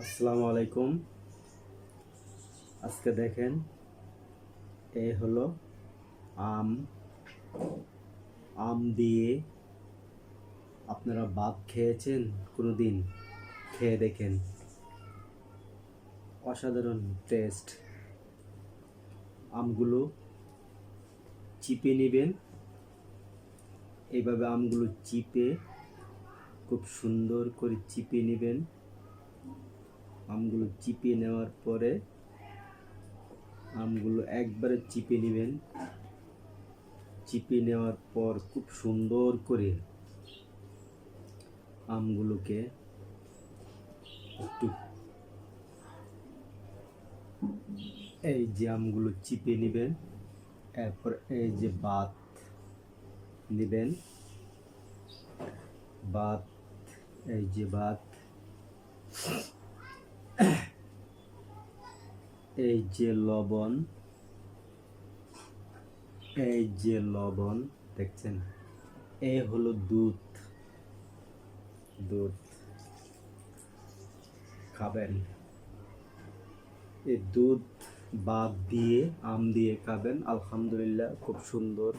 আসসালামু আলাইকুম। আজকে দেখেন, এই হলো আম। আম দিয়ে আপনারা ভাত খেয়েছেন কোনোদিন? খেয়ে দেখেন, অসাধারণ টেস্ট। আমগুলো চিপে নেবেন, এইভাবে আমগুলো চিপে খুব সুন্দর করে চিপে নেবেন। আমগুলো চিপে নেওয়ার পরে আমগুলো একবারে চিপে নেবেন। চিপে নেওয়ার পর খুব সুন্দর করে আমগুলোকে একটু, এই যে আমগুলো চিপে নেবেন, এরপর এই যে ভাত নেবেন। ভাত, এই যে ভাত, এই যে লবণ, এই যে লবণ দেখছেন, এই হলো দুধ। দুধ খাবেন, এই দুধ ভাত দিয়ে আম দিয়ে খাবেন, আলহামদুলিল্লাহ খুব সুন্দর।